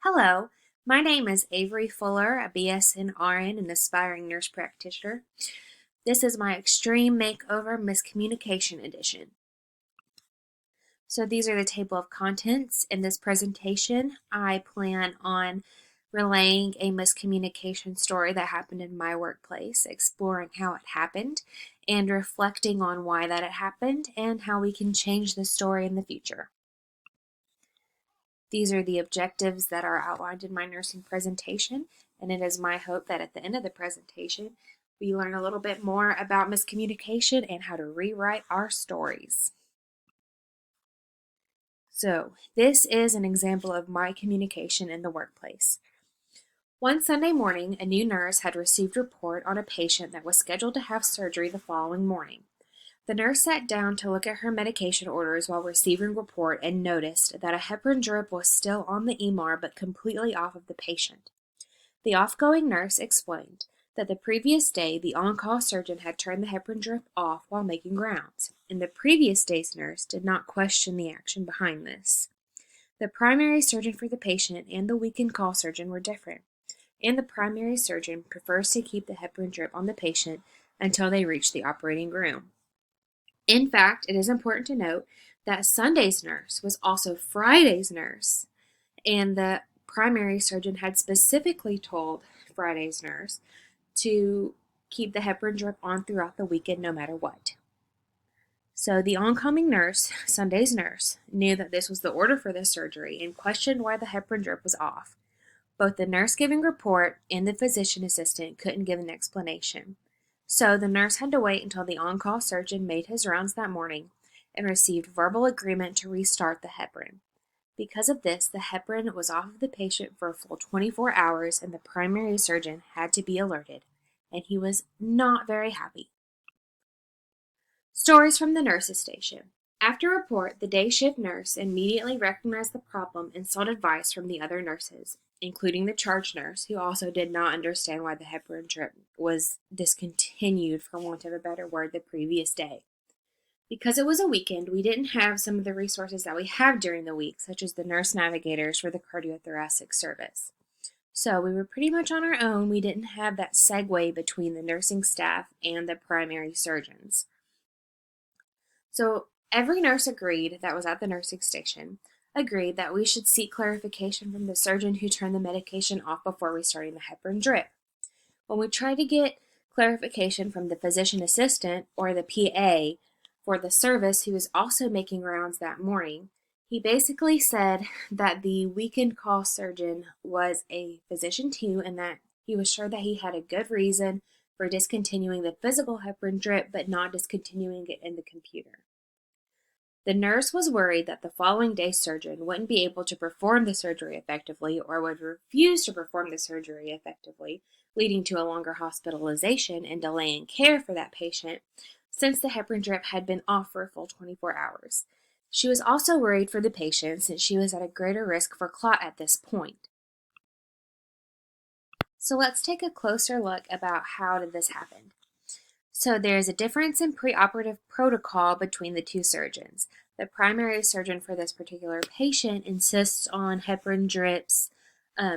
Hello, my name is Avery Fuller, a BSN RN and aspiring nurse practitioner. This is my Xtreme Makeover Miscommunication edition. So these are the table of contents. In this presentation, I plan on relaying a miscommunication story that happened in my workplace, exploring how it happened, and reflecting on why that it happened and how we can change the story in the future. These are the objectives that are outlined in my nursing presentation, and it is my hope that at the end of the presentation, we learn a little bit more about miscommunication and how to rewrite our stories. So, this is an example of my communication in the workplace. One Sunday morning, a new nurse had received a report on a patient that was scheduled to have surgery the following morning. The nurse sat down to look at her medication orders while receiving a report and noticed that a heparin drip was still on the EMR but completely off of the patient. The off-going nurse explained that the previous day the on-call surgeon had turned the heparin drip off while making rounds, and the previous day's nurse did not question the action behind this. The primary surgeon for the patient and the weekend call surgeon were different, and the primary surgeon prefers to keep the heparin drip on the patient until they reach the operating room. In fact, it is important to note that Sunday's nurse was also Friday's nurse, and the primary surgeon had specifically told Friday's nurse to keep the heparin drip on throughout the weekend no matter what. So the oncoming nurse, Sunday's nurse, knew that this was the order for the surgery and questioned why the heparin drip was off. Both the nurse giving report and the physician assistant couldn't give an explanation. So the nurse had to wait until the on-call surgeon made his rounds that morning and received verbal agreement to restart the heparin. Because of this, the heparin was off of the patient for a full 24 hours and the primary surgeon had to be alerted, and he was not very happy. Stories from the nurse's station. After report, the day shift nurse immediately recognized the problem and sought advice from the other nurses, including the charge nurse, who also did not understand why the heparin drip was discontinued, for want of a better word, the previous day. Because it was a weekend, we didn't have some of the resources that we have during the week, such as the nurse navigators for the cardiothoracic service. So we were pretty much on our own. We didn't have that segue between the nursing staff and the primary surgeons. So every nurse agreed that was at the nursing station, agreed that we should seek clarification from the surgeon who turned the medication off before restarting the heparin drip. When we tried to get clarification from the physician assistant or the PA for the service who was also making rounds that morning, he basically said that the weekend call surgeon was a physician too and that he was sure that he had a good reason for discontinuing the physical heparin drip but not discontinuing it in the computer. The nurse was worried that the following day surgeon wouldn't be able to perform the surgery effectively or would refuse to perform the surgery effectively, leading to a longer hospitalization and delay in care for that patient, since the heparin drip had been off for a full 24 hours. She was also worried for the patient since she was at a greater risk for clot at this point. So let's take a closer look about how did this happen. So there's a difference in preoperative protocol between the two surgeons. The primary surgeon for this particular patient insists on heparin drips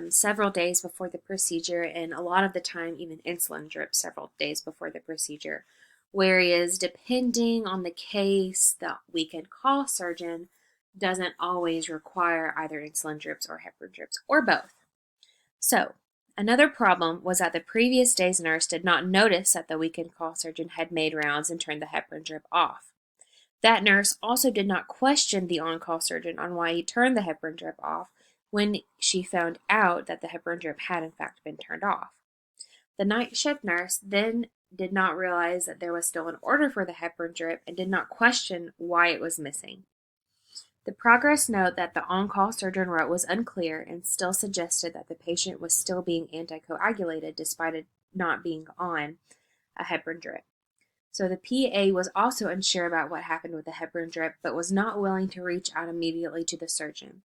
several days before the procedure, and a lot of the time even insulin drips several days before the procedure. Whereas depending on the case, the weekend call surgeon doesn't always require either insulin drips or heparin drips or both. So another problem was that the previous day's nurse did not notice that the weekend call surgeon had made rounds and turned the heparin drip off. That nurse also did not question the on-call surgeon on why he turned the heparin drip off when she found out that the heparin drip had in fact been turned off. The night shift nurse then did not realize that there was still an order for the heparin drip and did not question why it was missing. The progress note that the on-call surgeon wrote was unclear and still suggested that the patient was still being anticoagulated despite it not being on a heparin drip. So the PA was also unsure about what happened with the heparin drip, but was not willing to reach out immediately to the surgeon.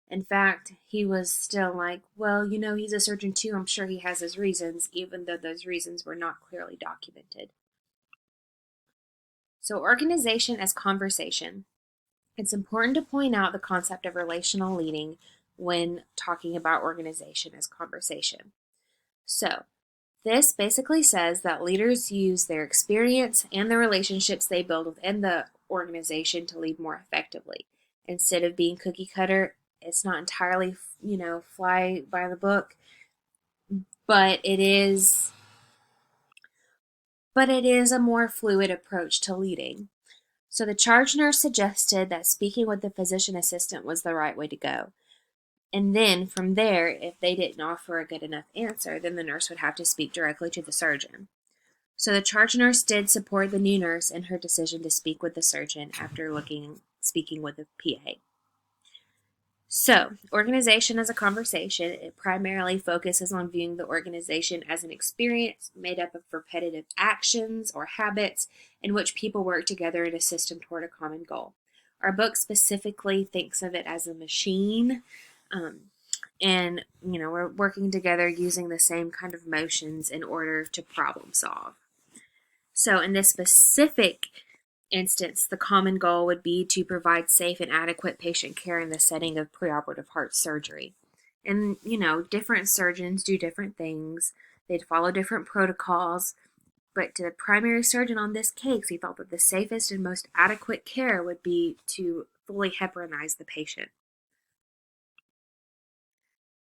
In fact, he was still like, well, he's a surgeon too. I'm sure he has his reasons, even though those reasons were not clearly documented. So organization as conversation. It's important to point out the concept of relational leading when talking about organization as conversation. So, this basically says that leaders use their experience and the relationships they build within the organization to lead more effectively. Instead of being cookie cutter, it's not entirely, fly by the book, but it is a more fluid approach to leading. So the charge nurse suggested that speaking with the physician assistant was the right way to go. And then from there, if they didn't offer a good enough answer, then the nurse would have to speak directly to the surgeon. So the charge nurse did support the new nurse in her decision to speak with the surgeon after speaking with the PA. So, organization as a conversation, it primarily focuses on viewing the organization as an experience made up of repetitive actions or habits in which people work together in a system toward a common goal. Our book specifically thinks of it as a machine, and we're working together using the same kind of motions in order to problem solve. So, in this specific instance, the common goal would be to provide safe and adequate patient care in the setting of preoperative heart surgery. And, different surgeons do different things. They'd follow different protocols. But to the primary surgeon on this case, he felt that the safest and most adequate care would be to fully heparinize the patient.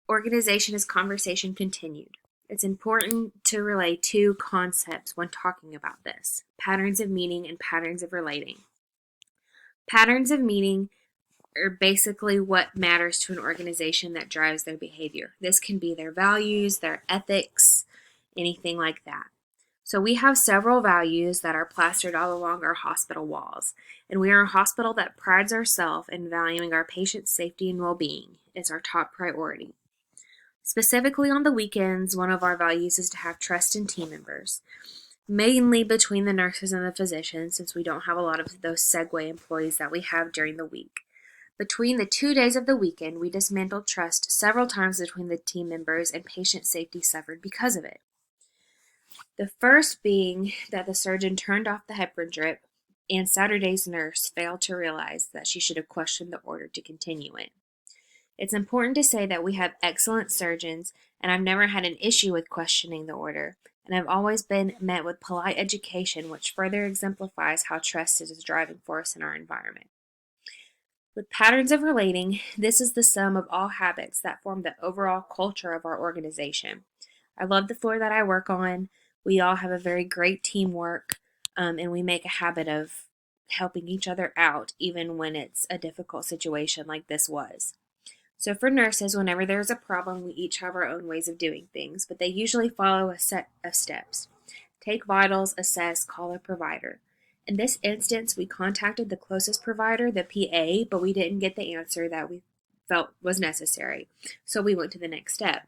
Organization as conversation continued. It's important to relay two concepts when talking about this: patterns of meaning and patterns of relating. Patterns of meaning are basically what matters to an organization that drives their behavior. This can be their values, their ethics, anything like that. So we have several values that are plastered all along our hospital walls, and we are a hospital that prides ourselves in valuing our patients' safety and well-being. It's our top priority. Specifically on the weekends, one of our values is to have trust in team members, mainly between the nurses and the physicians, since we don't have a lot of those segue employees that we have during the week. Between the 2 days of the weekend, we dismantled trust several times between the team members, and patient safety suffered because of it. The first being that the surgeon turned off the heparin drip, and Saturday's nurse failed to realize that she should have questioned the order to continue it. It's important to say that we have excellent surgeons, and I've never had an issue with questioning the order, and I've always been met with polite education, which further exemplifies how trust is a driving force in our environment. With patterns of relating, this is the sum of all habits that form the overall culture of our organization. I love the floor that I work on. We all have a very great teamwork, and we make a habit of helping each other out, even when it's a difficult situation like this was. So for nurses, whenever there's a problem, we each have our own ways of doing things, but they usually follow a set of steps. Take vitals, assess, call a provider. In this instance, we contacted the closest provider, the PA, but we didn't get the answer that we felt was necessary, so we went to the next step.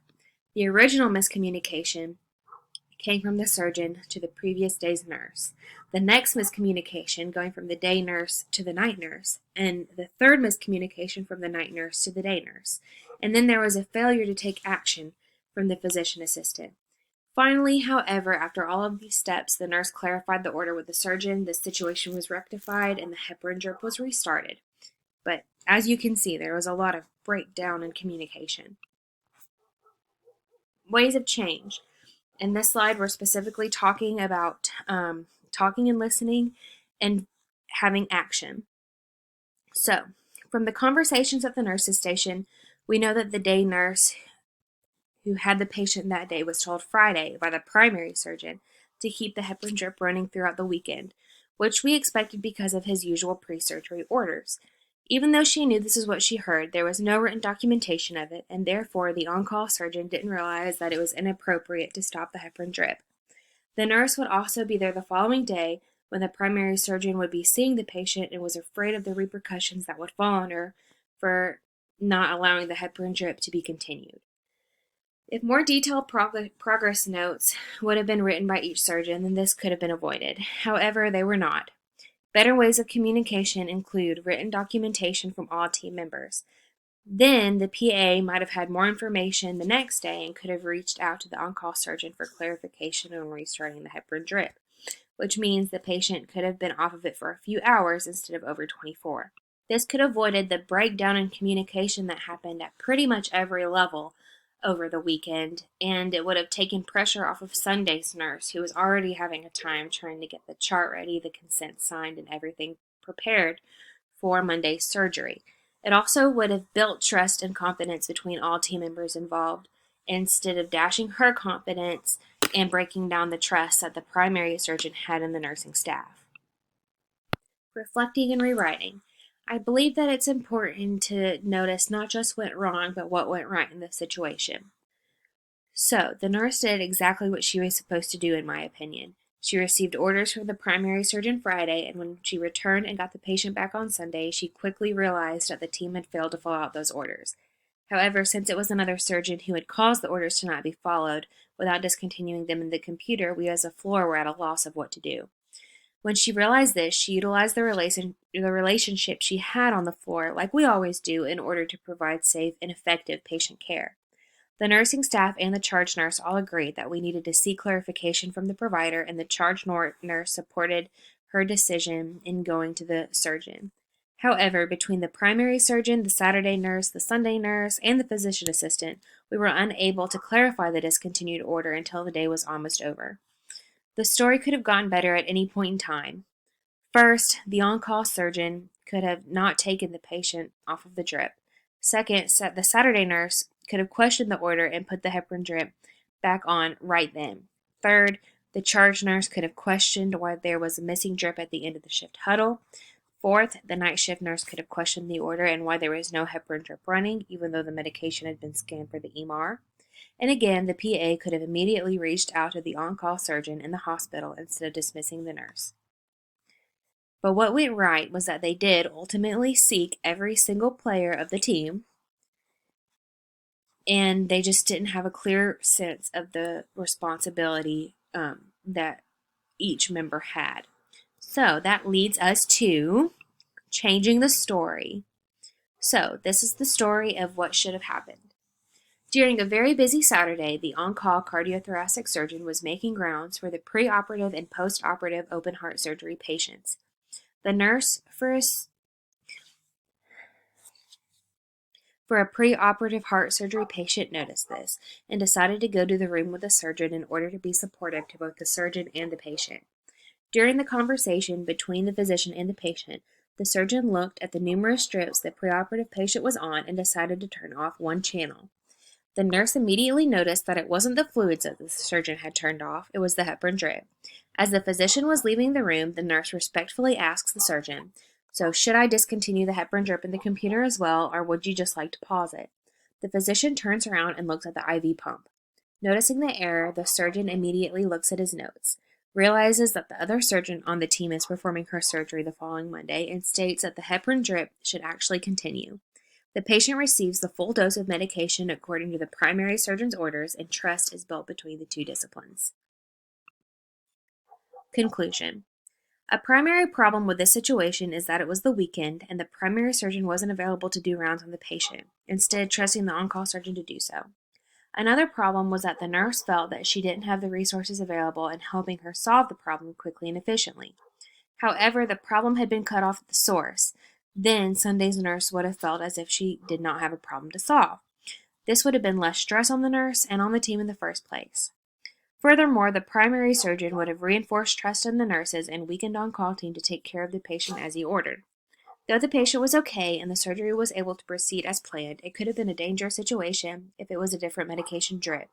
The original miscommunication came from the surgeon to the previous day's nurse. The next miscommunication going from the day nurse to the night nurse, and the third miscommunication from the night nurse to the day nurse. And then there was a failure to take action from the physician assistant. Finally, however, after all of these steps, the nurse clarified the order with the surgeon, the situation was rectified, and the heparin drip was restarted. But as you can see, there was a lot of breakdown in communication. Ways of change. In this slide, we're specifically talking about talking and listening and having action. So, from the conversations at the nurse's station, we know that the day nurse who had the patient that day was told Friday by the primary surgeon to keep the heparin drip running throughout the weekend, which we expected because of his usual pre-surgery orders. Even though she knew this is what she heard, there was no written documentation of it, and therefore the on-call surgeon didn't realize that it was inappropriate to stop the heparin drip. The nurse would also be there the following day when the primary surgeon would be seeing the patient and was afraid of the repercussions that would fall on her for not allowing the heparin drip to be continued. If more detailed progress notes would have been written by each surgeon, then this could have been avoided. However, they were not. Better ways of communication include written documentation from all team members. Then the PA might have had more information the next day and could have reached out to the on-call surgeon for clarification on restarting the heparin drip, which means the patient could have been off of it for a few hours instead of over 24. This could have avoided the breakdown in communication that happened at pretty much every level over the weekend, and it would have taken pressure off of Sunday's nurse, who was already having a time trying to get the chart ready, the consent signed, and everything prepared for Monday's surgery. It also would have built trust and confidence between all team members involved, instead of dashing her confidence and breaking down the trust that the primary surgeon had in the nursing staff. Reflecting and rewriting. I believe that it's important to notice not just what went wrong, but what went right in this situation. So, the nurse did exactly what she was supposed to do, in my opinion. She received orders from the primary surgeon Friday, and when she returned and got the patient back on Sunday, she quickly realized that the team had failed to follow out those orders. However, since it was another surgeon who had caused the orders to not be followed without discontinuing them in the computer, we as a floor were at a loss of what to do. When she realized this, she utilized the relationship she had on the floor, like we always do, in order to provide safe and effective patient care. The nursing staff and the charge nurse all agreed that we needed to seek clarification from the provider, and the charge nurse supported her decision in going to the surgeon. However, between the primary surgeon, the Saturday nurse, the Sunday nurse, and the physician assistant, we were unable to clarify the discontinued order until the day was almost over. The story could have gone better at any point in time. First, the on-call surgeon could have not taken the patient off of the drip. Second, the Saturday nurse could have questioned the order and put the heparin drip back on right then. Third, the charge nurse could have questioned why there was a missing drip at the end of the shift huddle. Fourth, the night shift nurse could have questioned the order and why there was no heparin drip running, even though the medication had been scanned for the EMR. And again, the PA could have immediately reached out to the on-call surgeon in the hospital instead of dismissing the nurse. But what went right was that they did ultimately seek every single player of the team, and they just didn't have a clear sense of the responsibility that each member had. So that leads us to changing the story. So this is the story of what should have happened. During a very busy Saturday, the on-call cardiothoracic surgeon was making rounds for the preoperative and postoperative open heart surgery patients. The nurse for a preoperative heart surgery patient noticed this and decided to go to the room with the surgeon in order to be supportive to both the surgeon and the patient. During the conversation between the physician and the patient, the surgeon looked at the numerous strips the preoperative patient was on and decided to turn off one channel. The nurse immediately noticed that it wasn't the fluids that the surgeon had turned off, it was the heparin drip. As the physician was leaving the room, the nurse respectfully asks the surgeon, "So should I discontinue the heparin drip in the computer as well, or would you just like to pause it?" The physician turns around and looks at the IV pump. Noticing the error, the surgeon immediately looks at his notes, realizes that the other surgeon on the team is performing her surgery the following Monday, and states that the heparin drip should actually continue. The patient receives the full dose of medication according to the primary surgeon's orders, and trust is built between the two disciplines. Conclusion. A primary problem with this situation is that it was the weekend and the primary surgeon wasn't available to do rounds on the patient, instead trusting the on-call surgeon to do so. Another problem was that the nurse felt that she didn't have the resources available in helping her solve the problem quickly and efficiently. However, the problem had been cut off at the source. Then Sunday's nurse would have felt as if she did not have a problem to solve. This would have been less stress on the nurse and on the team in the first place. Furthermore, the primary surgeon would have reinforced trust in the nurses and weakened on-call team to take care of the patient as he ordered. Though the patient was okay and the surgery was able to proceed as planned, it could have been a dangerous situation if it was a different medication drip.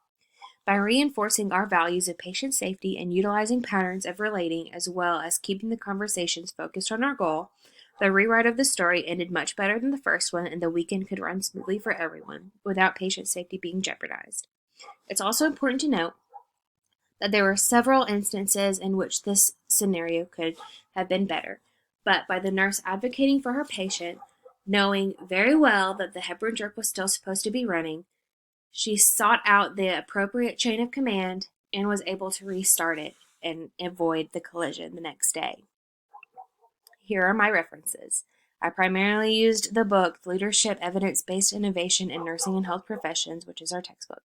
By reinforcing our values of patient safety and utilizing patterns of relating, as well as keeping the conversations focused on our goal, the rewrite of the story ended much better than the first one, and the weekend could run smoothly for everyone, without patient safety being jeopardized. It's also important to note that there were several instances in which this scenario could have been better, but by the nurse advocating for her patient, knowing very well that the heparin drip was still supposed to be running, she sought out the appropriate chain of command and was able to restart it and avoid the collision the next day. Here are my references. I primarily used the book Leadership, Evidence-Based Innovation in Nursing and Health Professions, which is our textbook.